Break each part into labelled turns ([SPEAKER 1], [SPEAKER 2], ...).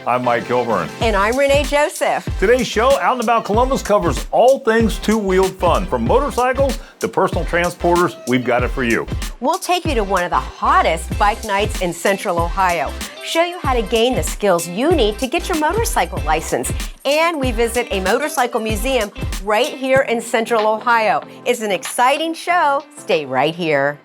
[SPEAKER 1] I'm Mike Kilburn.
[SPEAKER 2] And I'm Renee Joseph.
[SPEAKER 1] Today's show, Out and About Columbus, covers all things two-wheeled fun. From motorcycles to personal transporters, we've got it for you.
[SPEAKER 2] We'll take you to one of the hottest bike nights in Central Ohio, show you how to gain the skills you need to get your motorcycle license, and we visit a motorcycle museum right here in Central Ohio. It's an exciting show. Stay right here.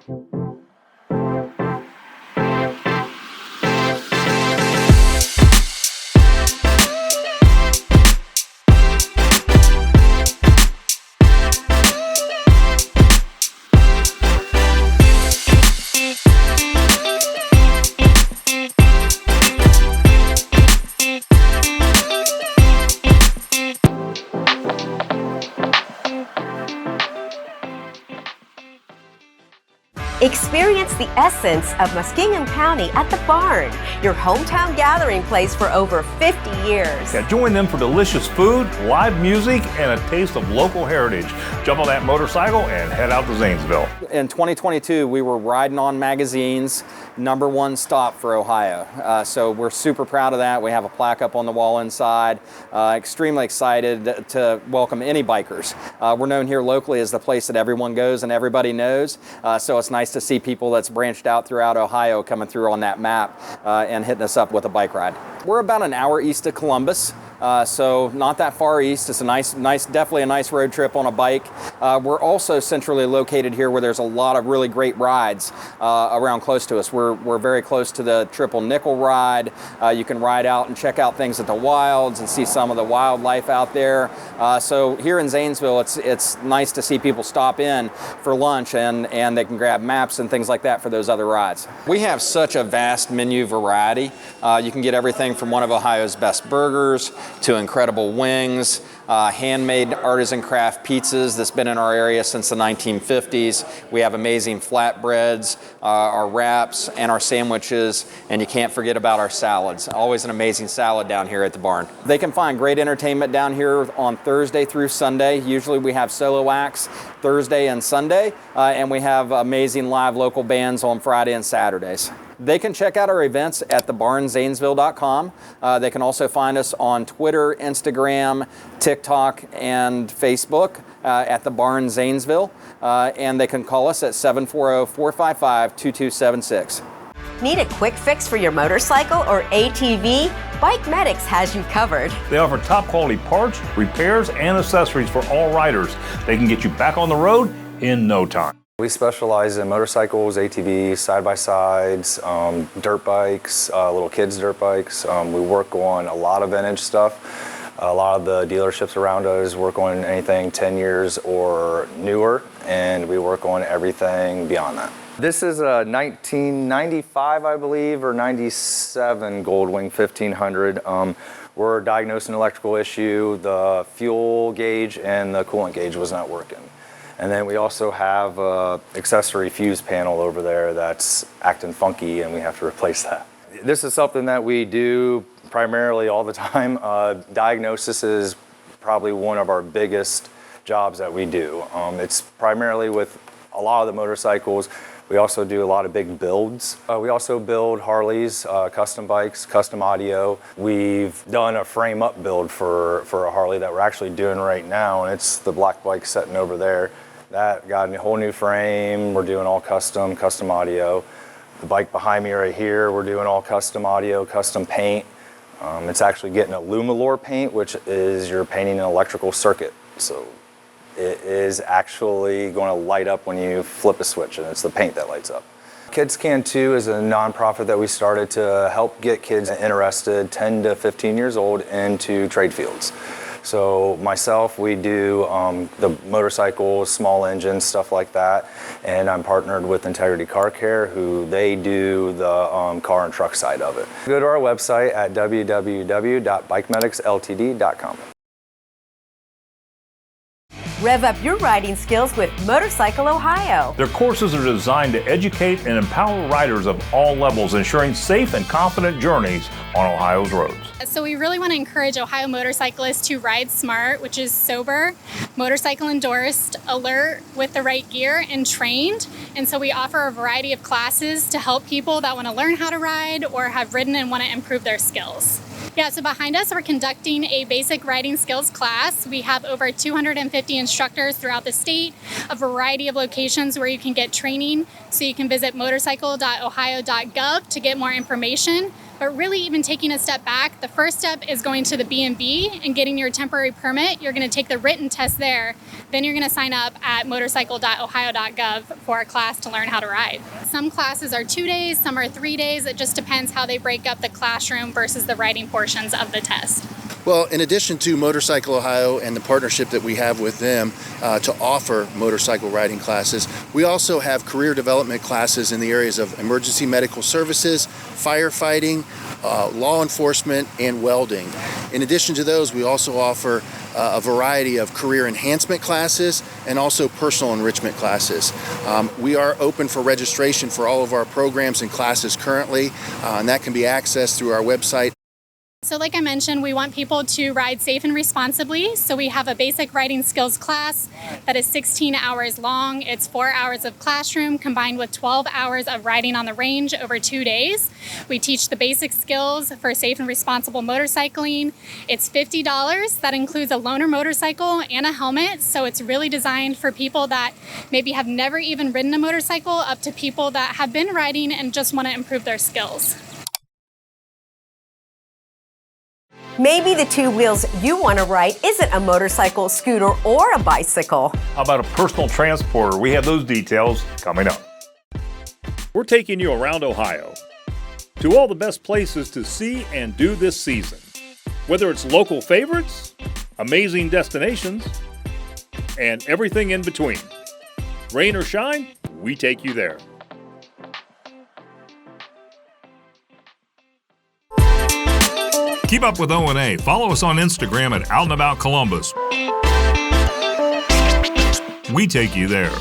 [SPEAKER 2] Experience the essence of Muskingum County at the Barn, your hometown gathering place for over 50 years.
[SPEAKER 1] Yeah, join them for delicious food, live music, and a taste of local heritage. Jump on that motorcycle and head out to Zanesville.
[SPEAKER 3] In 2022, we were Riding On Magazine's #1 stop for Ohio. So we're super proud of that. We have a plaque up on the wall inside. Extremely excited to welcome any bikers. We're known here locally as the place that everyone goes and everybody knows. So it's nice to see people that's branched out throughout Ohio coming through on that map and hitting us up with a bike ride. We're about an hour east of Columbus. So not that far east. It's a nice, definitely a nice road trip on a bike. We're also centrally located here where there's a lot of really great rides around close to us. We're very close to the Triple Nickel ride. You can ride out and check out things at the wilds and see some of the wildlife out there. So here in Zanesville, it's nice to see people stop in for lunch and they can grab maps and things like that for those other rides. We have such a vast menu variety. You can get everything from one of Ohio's best burgers to incredible wings, handmade artisan craft pizzas that's been in our area since the 1950s. We have amazing flatbreads, our wraps, and our sandwiches, and you can't forget about our salads. Always an amazing salad down here at the Barn. They can find great entertainment down here on Thursday through Sunday. Usually we have solo acts Thursday and Sunday, and we have amazing live local bands on Friday and Saturdays. They can check out our events at thebarnzanesville.com. They can also find us on Twitter, Instagram, TikTok, and Facebook at The Barn Zanesville. And they can call us at 740-455-2276.
[SPEAKER 2] Need a quick fix for your motorcycle or ATV? Bike Medics has you covered.
[SPEAKER 1] They offer top quality parts, repairs, and accessories for all riders. They can get you back on the road in no time.
[SPEAKER 4] We specialize in motorcycles, ATVs, side-by-sides, dirt bikes, little kids' dirt bikes. We work on a lot of vintage stuff. A lot of the dealerships around us work on anything 10 years or newer, and we work on everything beyond that. This is a 1995, I believe, or 97 Goldwing 1500. We're diagnosing an electrical issue. The fuel gauge and the coolant gauge was not working. And then we also have an accessory fuse panel over there that's acting funky, and we have to replace that. This is something that we do primarily all the time. Diagnosis is probably one of our biggest jobs that we do. It's primarily with a lot of the motorcycles. We also do a lot of big builds. We also build Harleys, custom bikes, custom audio. We've done a frame up build for a Harley that we're actually doing right now, and it's the black bike sitting over there. That got a whole new frame. We're doing all custom audio. The bike behind me right here, we're doing all custom audio, custom paint. It's actually getting a Lumalore paint, which is you're painting an electrical circuit. So it is actually going to light up when you flip a switch, and it's the paint that lights up. Kids Can Too is a nonprofit that we started to help get kids interested, 10 to 15 years old, into trade fields. So myself, we do the motorcycles, small engines, stuff like that, and I'm partnered with Integrity Car Care, who they do the car and truck side of it. Go to our website at www.bikemedicsltd.com.
[SPEAKER 2] Rev up your riding skills with Motorcycle Ohio.
[SPEAKER 1] Their courses are designed to educate and empower riders of all levels, ensuring safe and confident journeys on Ohio's roads.
[SPEAKER 5] So we really want to encourage Ohio motorcyclists to ride smart, which is sober, motorcycle endorsed, alert, with the right gear, and trained. And so we offer a variety of classes to help people that want to learn how to ride or have ridden and want to improve their skills. Yeah, so behind us, we're conducting a basic riding skills class. We have over 250 instructors throughout the state, a variety of locations where you can get training. So you can visit motorcycle.ohio.gov to get more information. But really, even taking a step back, the first step is going to the B&B and getting your temporary permit. You're going to take the written test there. Then you're going to sign up at motorcycle.ohio.gov for a class to learn how to ride. Some classes are 2 days, some are 3 days. It just depends how they break up the classroom versus the riding portions of the test.
[SPEAKER 6] Well, in addition to Motorcycle Ohio and the partnership that we have with them to offer motorcycle riding classes, we also have career development classes in the areas of emergency medical services, firefighting, law enforcement, and welding. In addition to those, we also offer a variety of career enhancement classes and also personal enrichment classes. We are open for registration for all of our programs and classes currently, and that can be accessed through our website.
[SPEAKER 5] So like I mentioned, we want people to ride safe and responsibly. So we have a basic riding skills class that is 16 hours long. It's 4 hours of classroom combined with 12 hours of riding on the range over 2 days. We teach the basic skills for safe and responsible motorcycling. It's $50. That includes a loaner motorcycle and a helmet. So it's really designed for people that maybe have never even ridden a motorcycle up to people that have been riding and just want to improve their skills.
[SPEAKER 2] Maybe the two wheels you want to ride isn't a motorcycle, scooter, or a bicycle.
[SPEAKER 1] How about a personal transporter? We have those details coming up. We're taking you around Ohio to all the best places to see and do this season. Whether it's local favorites, amazing destinations, and everything in between. Rain or shine, we take you there. Keep up with O&A. Follow us on Instagram at Out and About Columbus. We take you there.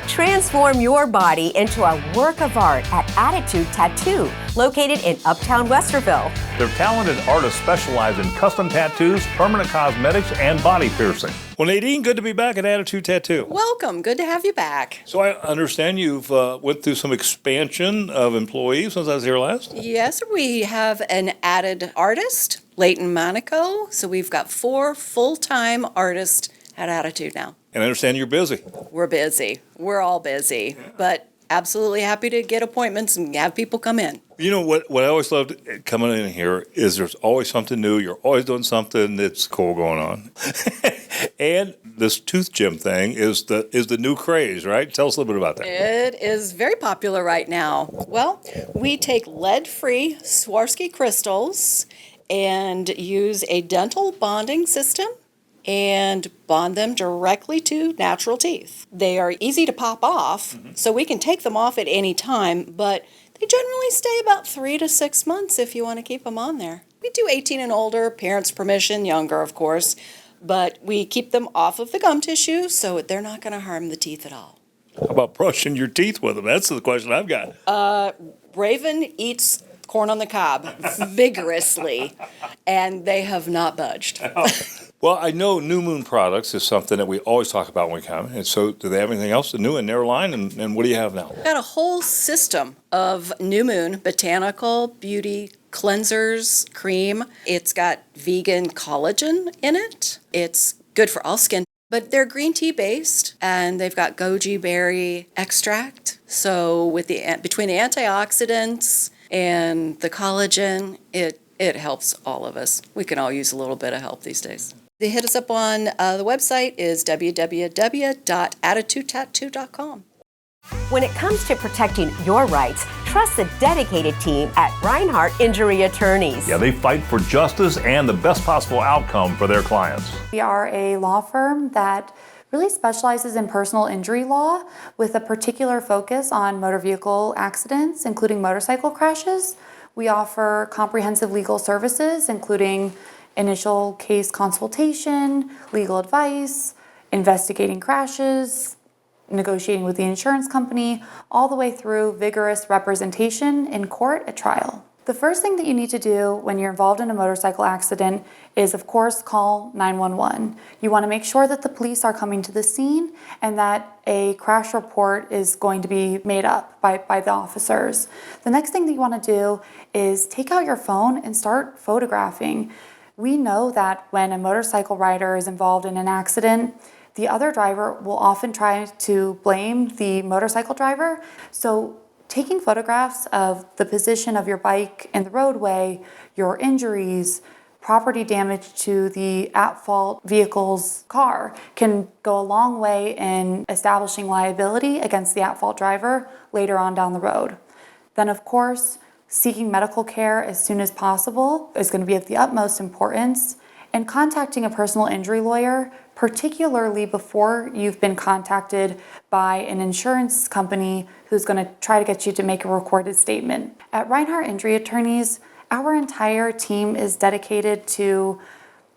[SPEAKER 2] Transform your body into a work of art at Attitude Tattoo, located in Uptown Westerville.
[SPEAKER 1] Their talented artists specialize in custom tattoos, permanent cosmetics, and body piercing. Well, Nadine, good to be back at Attitude Tattoo.
[SPEAKER 7] Welcome. Good to have you back.
[SPEAKER 1] So I understand you've went through some expansion of employees since I was here last?
[SPEAKER 7] Yes, we have an added artist, Leighton Monaco. So we've got 4 full-time artists at Attitude now.
[SPEAKER 1] And I understand you're busy.
[SPEAKER 7] We're busy. We're all busy, but absolutely happy to get appointments and have people come in.
[SPEAKER 1] You know what I always loved coming in here is there's always something new. You're always doing something that's cool going on. And this tooth gym thing is the new craze, right? Tell us a little bit about that.
[SPEAKER 7] It is very popular right now. Well, we take lead-free Swarovski crystals and use a dental bonding system and bond them directly to natural teeth. They are easy to pop off, so we can take them off at any time, but they generally stay about 3 to 6 months if you want to keep them on there. We do 18 and older, parents' permission, younger, of course, but we keep them off of the gum tissue so they're not going to harm the teeth at all.
[SPEAKER 1] How about brushing your teeth with them? That's the question I've got.
[SPEAKER 7] Raven eats corn on the cob vigorously, and they have not budged.
[SPEAKER 1] Well, I know New Moon Products is something that we always talk about when we come. And so do they have anything else new in their line? And what do you have now?
[SPEAKER 7] We've got a whole system of New Moon botanical beauty cleansers, cream. It's got vegan collagen in it. It's good for all skin. But they're green tea based, and they've got goji berry extract. So with between the antioxidants and the collagen, it helps all of us. We can all use a little bit of help these days. They hit us up on the website is www.attitudetattoo.com.
[SPEAKER 2] When it comes to protecting your rights, trust the dedicated team at Reinhardt Injury Attorneys.
[SPEAKER 1] Yeah, they fight for justice and the best possible outcome for their clients.
[SPEAKER 8] We are a law firm that really specializes in personal injury law with a particular focus on motor vehicle accidents, including motorcycle crashes. We offer comprehensive legal services, including initial case consultation, legal advice, investigating crashes, negotiating with the insurance company, all the way through vigorous representation in court at trial. The first thing that you need to do when you're involved in a motorcycle accident is, of course, call 911. You want to make sure that the police are coming to the scene and that a crash report is going to be made up by the officers. The next thing that you want to do is take out your phone and start photographing. We know that when a motorcycle rider is involved in an accident, the other driver will often try to blame the motorcycle driver. So taking photographs of the position of your bike in the roadway, your injuries, property damage to the at-fault vehicle's car can go a long way in establishing liability against the at-fault driver later on down the road. Then, of course, seeking medical care as soon as possible is going to be of the utmost importance, and contacting a personal injury lawyer, particularly before you've been contacted by an insurance company who's going to try to get you to make a recorded statement. At Reinhardt Injury Attorneys, our entire team is dedicated to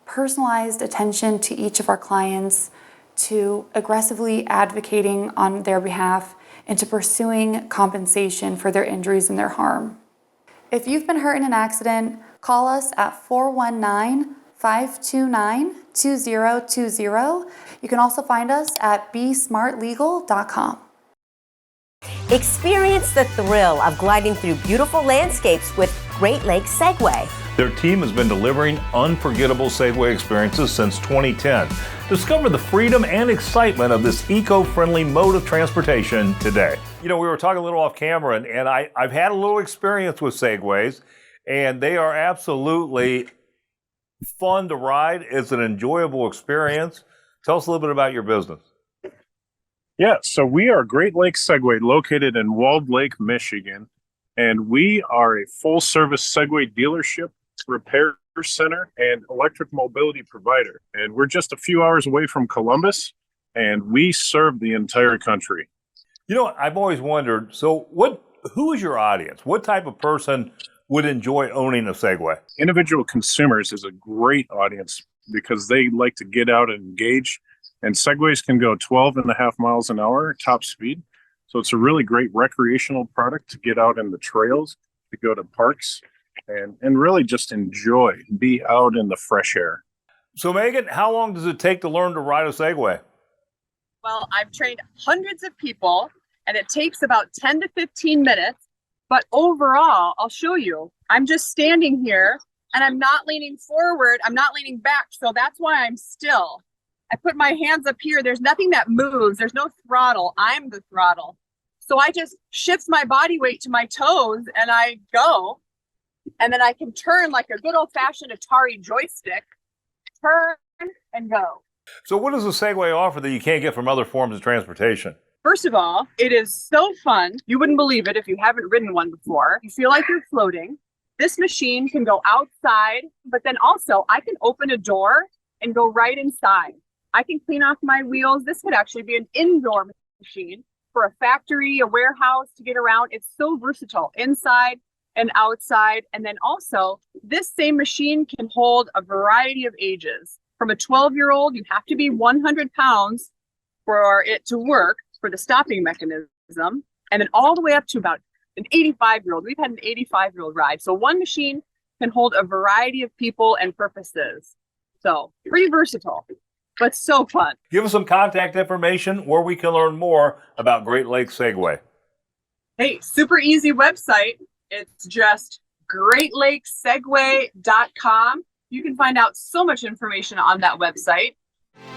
[SPEAKER 8] personalized attention to each of our clients, to aggressively advocating on their behalf, and to pursuing compensation for their injuries and their harm. If you've been hurt in an accident, call us at 419-529-2020. You can also find us at besmartlegal.com.
[SPEAKER 2] Experience the thrill of gliding through beautiful landscapes with Great Lakes Segway.
[SPEAKER 1] Their team has been delivering unforgettable Segway experiences since 2010. Discover the freedom and excitement of this eco-friendly mode of transportation today. You know, we were talking a little off camera, and I've had a little experience with Segways, and they are absolutely fun to ride. It's an enjoyable experience. Tell us a little bit about your business.
[SPEAKER 9] Yeah, so we are Great Lakes Segway, located in Walled Lake, Michigan, and we are a full-service Segway dealership, repair center, and electric mobility provider. And we're just a few hours away from Columbus, and we serve the entire country.
[SPEAKER 1] You know, I've always wondered, so who is your audience? What type of person would enjoy owning a Segway?
[SPEAKER 9] Individual consumers is a great audience because they like to get out and engage. And Segways can go 12.5 miles an hour top speed. So it's a really great recreational product to get out in the trails, to go to parks, and really just enjoy, be out in the fresh air.
[SPEAKER 1] So Megan, how long does it take to learn to ride a Segway?
[SPEAKER 10] Well, I've trained hundreds of people, and it takes about 10 to 15 minutes. But overall, I'll show you, I'm just standing here, and I'm not leaning forward, I'm not leaning back, so that's why I'm still. I put my hands up here. There's nothing that moves. There's no throttle. I'm the throttle. So I just shift my body weight to my toes and I go. And then I can turn like a good old fashioned Atari joystick, turn and go.
[SPEAKER 1] So what does a Segway offer that you can't get from other forms of transportation?
[SPEAKER 10] First of all, it is so fun. You wouldn't believe it if you haven't ridden one before. You feel like you're floating. This machine can go outside, but then also I can open a door and go right inside. I can clean off my wheels. This could actually be an indoor machine for a factory, a warehouse to get around. It's so versatile inside and outside. And then also, this same machine can hold a variety of ages. From a 12-year-old, you have to be 100 pounds for it to work for the stopping mechanism. And then all the way up to about an 85-year-old. We've had an 85-year-old ride. So one machine can hold a variety of people and purposes. So pretty versatile, but so fun.
[SPEAKER 1] Give us some contact information where we can learn more about Great Lakes Segway.
[SPEAKER 10] Hey, super easy website. It's just greatlakessegway.com. You can find out so much information on that website.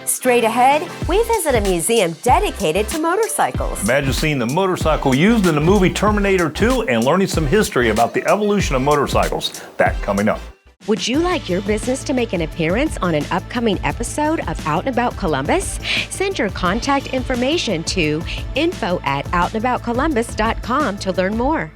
[SPEAKER 2] Straight ahead, we visit a museum dedicated to motorcycles.
[SPEAKER 1] Imagine seeing the motorcycle used in the movie Terminator 2 and learning some history about the evolution of motorcycles. That coming up.
[SPEAKER 2] Would you like your business to make an appearance on an upcoming episode of Out and About Columbus? Send your contact information to info@outandaboutcolumbus.com to learn more.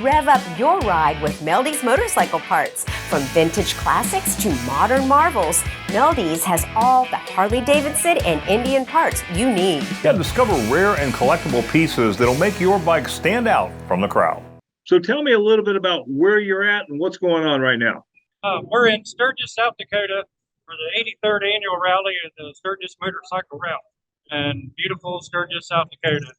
[SPEAKER 2] Rev up your ride with Meldy's Motorcycle Parts. From vintage classics to modern marvels, Meldy's has all the Harley-Davidson and Indian parts you need.
[SPEAKER 1] Yeah, discover rare and collectible pieces that'll make your bike stand out from the crowd. So tell me a little bit about where you're at and what's going on right now.
[SPEAKER 11] We're in Sturgis, South Dakota for the 83rd annual rally of the Sturgis Motorcycle Rally in beautiful Sturgis, South Dakota.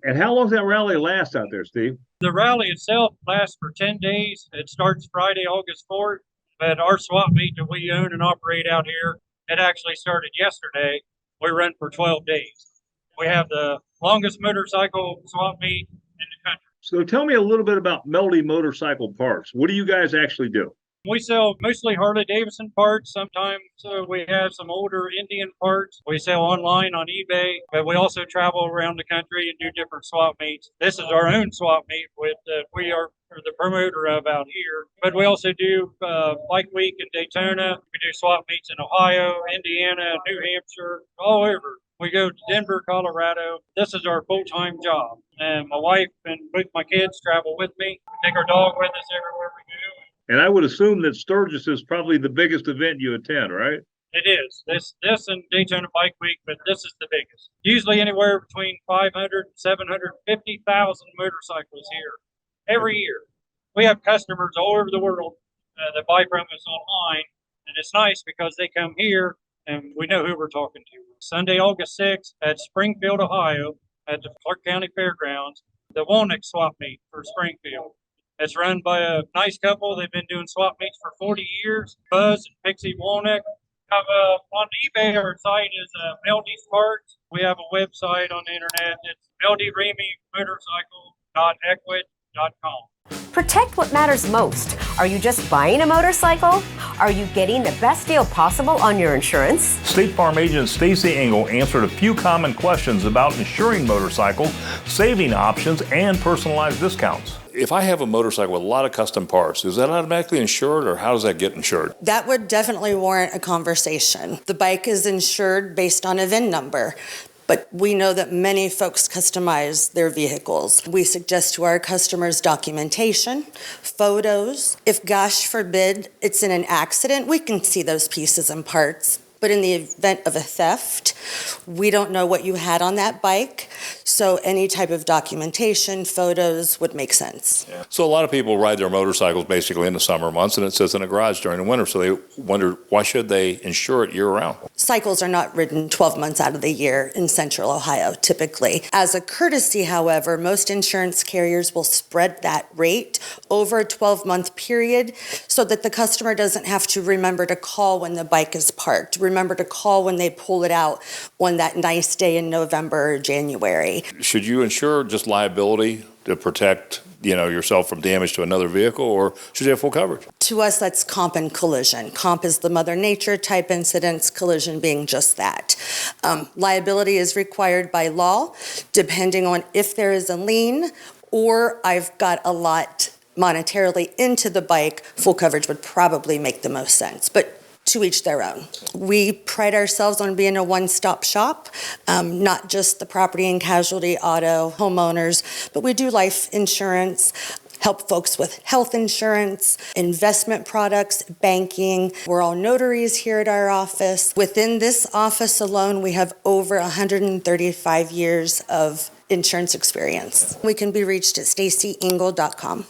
[SPEAKER 1] And how long does that rally last out there, Steve?
[SPEAKER 11] The rally itself lasts for 10 days. It starts Friday, August 4th, but our swap meet that we own and operate out here, it actually started yesterday. We run for 12 days. We have the longest motorcycle swap meet in the country.
[SPEAKER 1] So tell me a little bit about Melody Motorcycle Parts. What do you guys actually do?
[SPEAKER 11] We sell mostly Harley-Davidson parts. Sometimes we have some older Indian parts. We sell online on eBay, but we also travel around the country and do different swap meets. This is our own swap meet with we are the promoter of out here. But we also do Bike Week in Daytona. We do swap meets in Ohio, Indiana, New Hampshire, all over. We go to Denver, Colorado. This is our full-time job. And my wife and both my kids travel with me. We take our dog with us everywhere we go.
[SPEAKER 1] And I would assume that Sturgis is probably the biggest event you attend, right?
[SPEAKER 11] It is. This and Daytona Bike Week, but this is the biggest. Usually anywhere between 500 and 750,000 motorcycles here every year. We have customers all over the world that buy from us online, and it's nice because they come here and we know who we're talking to. Sunday, August 6th at Springfield, Ohio, at the Clark County Fairgrounds, the Womack Swap Meet for Springfield. It's run by a nice couple. They've been doing swap meets for 40 years. Buzz and Pixie Womack. On eBay, our site is Melody's Parts. We have a website on the internet. It's melodyremymotorcycle.equid.com.
[SPEAKER 2] Protect what matters most. Are you just buying a motorcycle? Are you getting the best deal possible on your insurance?
[SPEAKER 1] State Farm agent Stacy Engel answered a few common questions about insuring motorcycles, saving options, and personalized discounts. If I have a motorcycle with a lot of custom parts, is that automatically insured, or how does that get insured?
[SPEAKER 12] That would definitely warrant a conversation. The bike is insured based on a VIN number, but we know that many folks customize their vehicles. We suggest to our customers documentation, photos. If, gosh forbid, it's in an accident, we can see those pieces and parts. But in the event of a theft, we don't know what you had on that bike, so any type of documentation, photos would make sense.
[SPEAKER 1] Yeah. So a lot of people ride their motorcycles basically in the summer months, and it sits in a garage during the winter, so they wonder, why should they insure it year-round?
[SPEAKER 12] Cycles are not ridden 12 months out of the year in Central Ohio, typically. As a courtesy, however, most insurance carriers will spread that rate over a 12-month period so that the customer doesn't have to remember to call when the bike is parked. Remember to call when they pull it out on that nice day in November or January.
[SPEAKER 1] Should you insure just liability to protect, yourself from damage to another vehicle, or should you have full coverage?
[SPEAKER 12] To us, that's comp and collision. Comp is the Mother Nature type incidents, collision being just that. Liability is required by law, depending on if there is a lien or I've got a lot monetarily into the bike. Full coverage would probably make the most sense. But to each their own. We pride ourselves on being a one-stop shop, not just the property and casualty, auto, homeowners, but we do life insurance, help folks with health insurance, investment products, banking. We're all notaries here at our office. Within this office alone, we have over 135 years of insurance experience. We can be reached at stacyengel.com.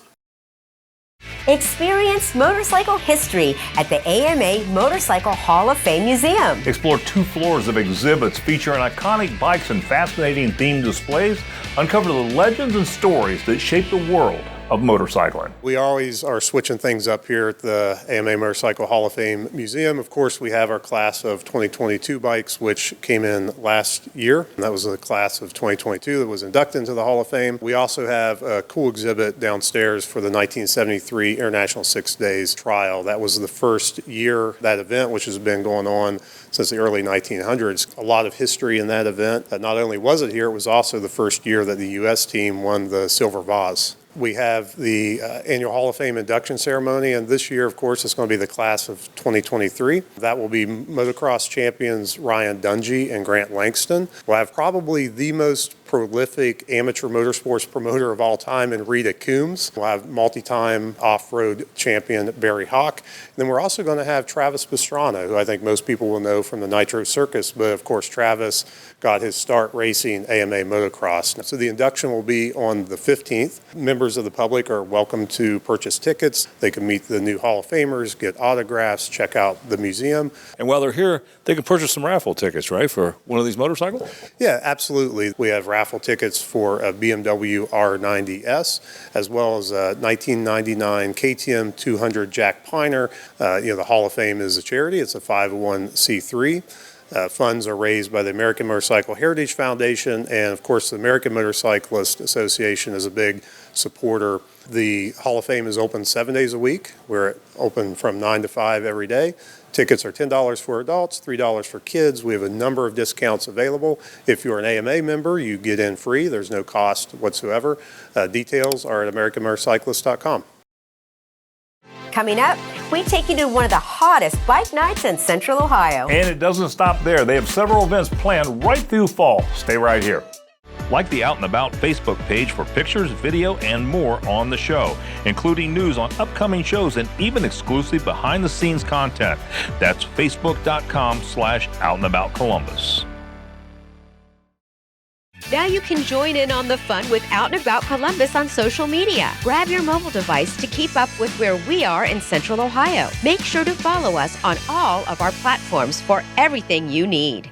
[SPEAKER 2] Experience motorcycle history at the AMA Motorcycle Hall of Fame Museum.
[SPEAKER 1] Explore 2 floors of exhibits featuring iconic bikes and fascinating themed displays. Uncover the legends and stories that shape the world of motorcycling.
[SPEAKER 13] We always are switching things up here at the AMA Motorcycle Hall of Fame Museum. Of course, we have our class of 2022 bikes, which came in last year. And that was the class of 2022 that was inducted into the Hall of Fame. We also have a cool exhibit downstairs for the 1973 International 6 Days Trial. That was the first year, that event, which has been going on since the early 1900s. A lot of history in that event. Not only was it here, it was also the first year that the U.S. team won the Silver Vase. We have the annual Hall of Fame induction ceremony, and this year, of course, it's going to be the class of 2023. That will be motocross champions Ryan Dungey and Grant Langston. We'll have probably the most prolific amateur motorsports promoter of all time in Rita Coombs. We'll have multi-time off-road champion Barry Hawk. And then we're also going to have Travis Pastrana, who I think most people will know from the Nitro Circus, but of course Travis got his start racing AMA motocross. So the induction will be on the 15th. Members of the public are welcome to purchase tickets. They can meet the new Hall of Famers, get autographs, check out the museum.
[SPEAKER 1] And while they're here, they can purchase some raffle tickets, right, for one of these motorcycles?
[SPEAKER 13] Yeah, absolutely. We have raffle tickets for a BMW R90S, as well as a 1999 KTM 200 Jack Piner. The Hall of Fame is a charity. It's a 501c3. Funds are raised by the American Motorcycle Heritage Foundation, and of course the American Motorcyclist Association is a big supporter. The Hall of Fame is open 7 days a week. We're open from 9 to 5 every day. Tickets are $10 for adults, $3 for kids. We have a number of discounts available. If you're an AMA member, you get in free. There's no cost whatsoever. Details are at AmericanMotorcyclist.com.
[SPEAKER 2] Coming up, we take you to one of the hottest bike nights in Central Ohio.
[SPEAKER 1] And it doesn't stop there. They have several events planned right through fall. Stay right here. Like the Out and About Facebook page for pictures, video, and more on the show, including news on upcoming shows and even exclusive behind-the-scenes content. That's facebook.com/OutandAboutColumbus.
[SPEAKER 2] Now you can join in on the fun with Out and About Columbus on social media. Grab your mobile device to keep up with where we are in Central Ohio. Make sure to follow us on all of our platforms for everything you need.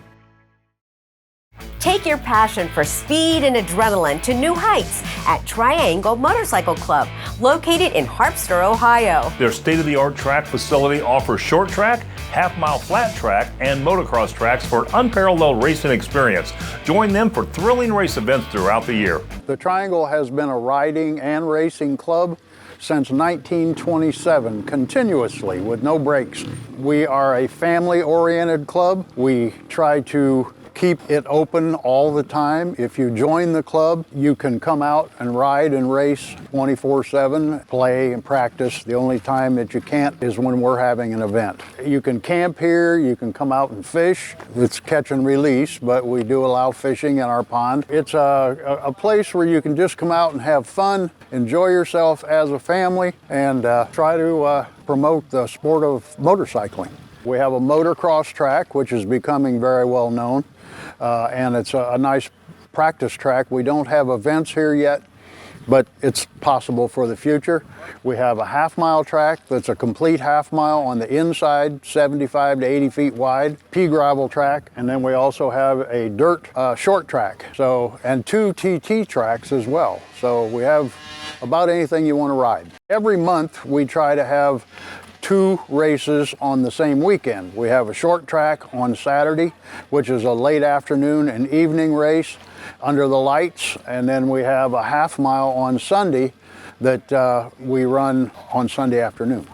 [SPEAKER 2] Take your passion for speed and adrenaline to new heights at Triangle Motorcycle Club, located in Harpster, Ohio.
[SPEAKER 1] Their state-of-the-art track facility offers short track, half-mile flat track, and motocross tracks for an unparalleled racing experience. Join them for thrilling race events throughout the year.
[SPEAKER 14] The Triangle has been a riding and racing club since 1927, continuously with no breaks. We are a family-oriented club. We try to keep it open all the time. If you join the club, you can come out and ride and race 24/7, play and practice. The only time that you can't is when we're having an event. You can camp here, you can come out and fish. It's catch and release, but we do allow fishing in our pond. It's a place where you can just come out and have fun, enjoy yourself as a family, and try to promote the sport of motorcycling. We have a motocross track, which is becoming very well known. And it's a nice practice track. We don't have events here yet, but it's possible for the future. We have a half-mile track that's a complete half-mile on the inside, 75 to 80 feet wide, pea gravel track, and then we also have a dirt short track, and 2 TT tracks as well. So we have about anything you want to ride. Every month we try to have 2 races on the same weekend. We have a short track on Saturday, which is a late afternoon and evening race under the lights, and then we have a half-mile on Sunday that we run on Sunday afternoon.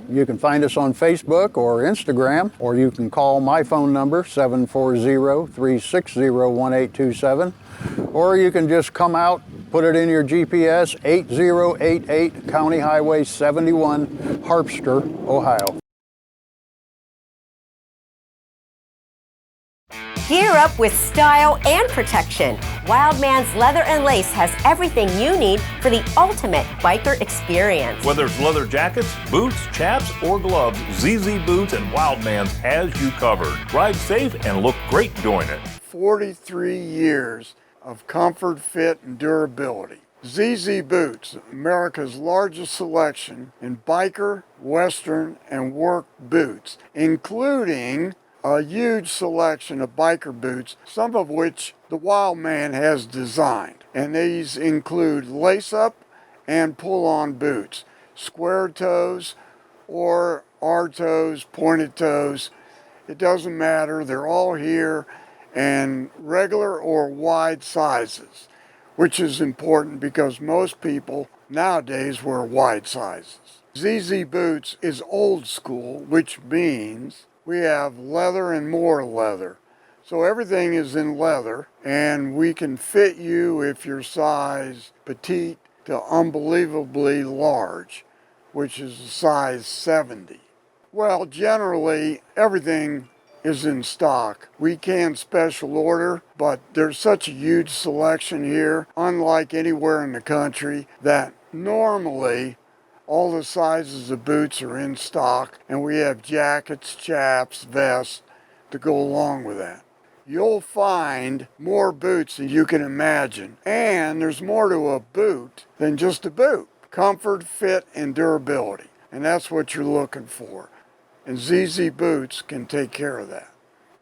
[SPEAKER 14] You can find us on Facebook or Instagram, or you can call my phone number, 740-360-1827, or you can just come out, put it in your GPS, 8088 County Highway 71, Harpster, Ohio.
[SPEAKER 2] Gear up with style and protection. Wildman's Leather and Lace has everything you need for the ultimate biker experience.
[SPEAKER 1] Whether it's leather jackets, boots, chaps, or gloves, ZZ Boots and Wildman's has you covered. Ride safe and look great doing it.
[SPEAKER 15] 43 years of comfort, fit, and durability. ZZ Boots, America's largest selection in biker, western, and work boots, including a huge selection of biker boots, some of which the Wildman has designed. And these include lace-up and pull-on boots, square toes or R-toes, pointed toes. It doesn't matter, they're all here, and regular or wide sizes, which is important because most people nowadays wear wide sizes. ZZ Boots is old school, which means we have leather and more leather. So everything is in leather, and we can fit you if you're size petite to unbelievably large, which is a size 70. Well, generally, everything is in stock. We can special order, but there's such a huge selection here, unlike anywhere in the country, that normally all the sizes of boots are in stock, and we have jackets, chaps, vests to go along with that. You'll find more boots than you can imagine, and there's more to a boot than just a boot. Comfort, fit, and durability, and that's what you're looking for. And ZZ Boots can take care of that.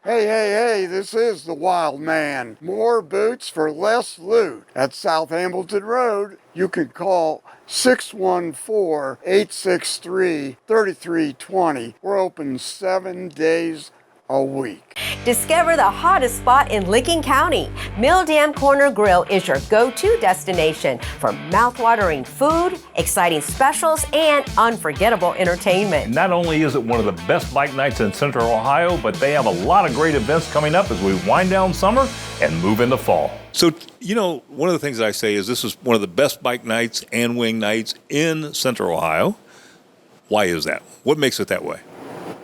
[SPEAKER 15] Hey, this is the Wild Man. More boots for less loot. At South Hamilton Road, you can call 614-863-3320. We're open 7 days a week.
[SPEAKER 2] Discover the hottest spot in Licking County. Mill Dam Corner Grill is your go-to destination for mouth-watering food, exciting specials, and unforgettable entertainment.
[SPEAKER 1] Not only is it one of the best bike nights in Central Ohio, but they have a lot of great events coming up as we wind down summer and move into fall. So, one of the things I say is this is one of the best bike nights and wing nights in Central Ohio. Why is that? What makes it that way?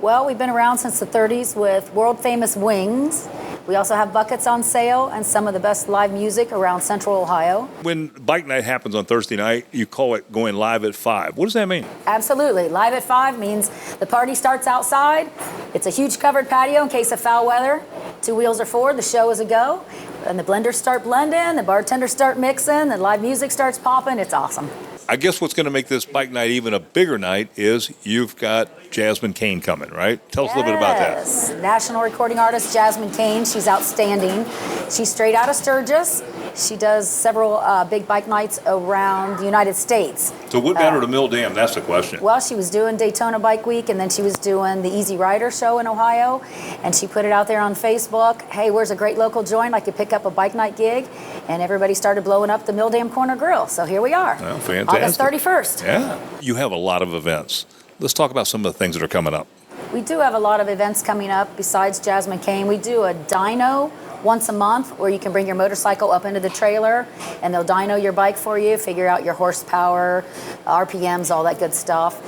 [SPEAKER 16] Well, we've been around since the 30s with world-famous wings. We also have buckets on sale and some of the best live music around Central Ohio.
[SPEAKER 1] When bike night happens on Thursday night, you call it going live at 5. What does that mean?
[SPEAKER 16] Absolutely. Live at 5 means the party starts outside. It's a huge covered patio in case of foul weather. 2 wheels are forward, the show is a go. And the blenders start blending, the bartenders start mixing, the live music starts popping. It's awesome.
[SPEAKER 1] I guess what's going to make this bike night even a bigger night is you've got Jasmine Kane coming, right? Tell us a little bit about that.
[SPEAKER 16] Yes, national recording artist Jasmine Kane. She's outstanding. She's straight out of Sturgis. She does several big bike nights around the United States.
[SPEAKER 1] So what got her to Mill Dam? That's the question.
[SPEAKER 16] Well, she was doing Daytona Bike Week, and then she was doing the Easy Rider show in Ohio, and she put it out there on Facebook. Hey, where's a great local joint? I could pick up a bike night gig, and everybody started blowing up the Mill Dam Corner Grill. So here we are.
[SPEAKER 1] Well, fantastic.
[SPEAKER 16] August 31st.
[SPEAKER 1] Yeah. You have a lot of events. Let's talk about some of the things that are coming up.
[SPEAKER 16] We do have a lot of events coming up besides Jasmine Kane. We do a dyno once a month where you can bring your motorcycle up into the trailer and they'll dyno your bike for you, figure out your horsepower, RPMs, all that good stuff.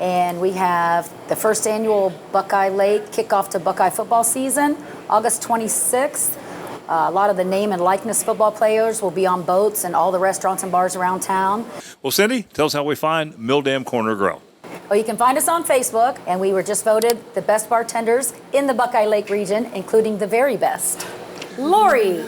[SPEAKER 16] And we have the first annual Buckeye Lake kickoff to Buckeye football season, August 26th. A lot of the name and likeness football players will be on boats and all the restaurants and bars around town.
[SPEAKER 1] Well, Cindy, tell us how we find Mill Dam Corner Grill.
[SPEAKER 16] Well, you can find us on Facebook, and we were just voted the best bartenders in the Buckeye Lake region, including the very best. Lori.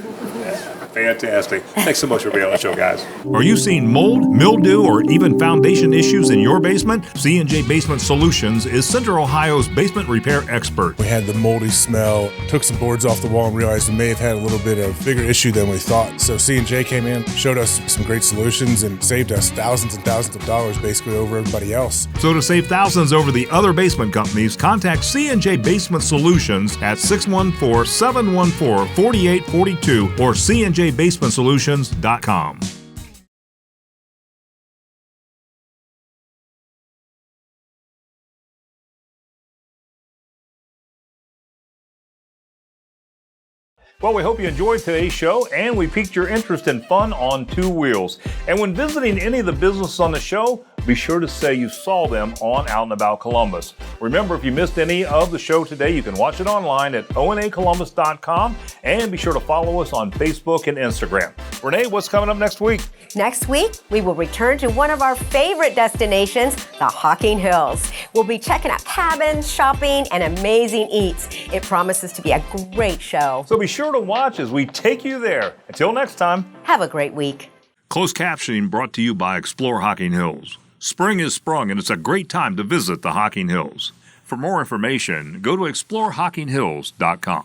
[SPEAKER 1] Fantastic. Thanks so much for being on the show, guys. Are you seeing mold, mildew, or even foundation issues in your basement? C&J Basement Solutions is Central Ohio's basement repair expert.
[SPEAKER 17] We had the moldy smell, took some boards off the wall and realized we may have had a little bit of bigger issue than we thought. So C&J came in, showed us some great solutions, and saved us thousands and thousands of dollars basically over everybody else.
[SPEAKER 1] So to save thousands over the other basement companies, contact C&J Basement Solutions at 614-714-4842 or cnjbasementsolutions.com. Well, we hope you enjoyed today's show and we piqued your interest in fun on two wheels. And when visiting any of the businesses on the show, be sure to say you saw them on Out and About Columbus. Remember, if you missed any of the show today, you can watch it online at onacolumbus.com and be sure to follow us on Facebook and Instagram. Renee, what's coming up next week?
[SPEAKER 2] Next week, we will return to one of our favorite destinations, the Hocking Hills. We'll be checking out cabins, shopping, and amazing eats. It promises to be a great show.
[SPEAKER 1] So be sure to watch as we take you there. Until next time,
[SPEAKER 2] have a great week.
[SPEAKER 1] Closed captioning brought to you by Explore Hocking Hills. Spring is sprung and it's a great time to visit the Hocking Hills. For more information, go to exploreHockingHills.com.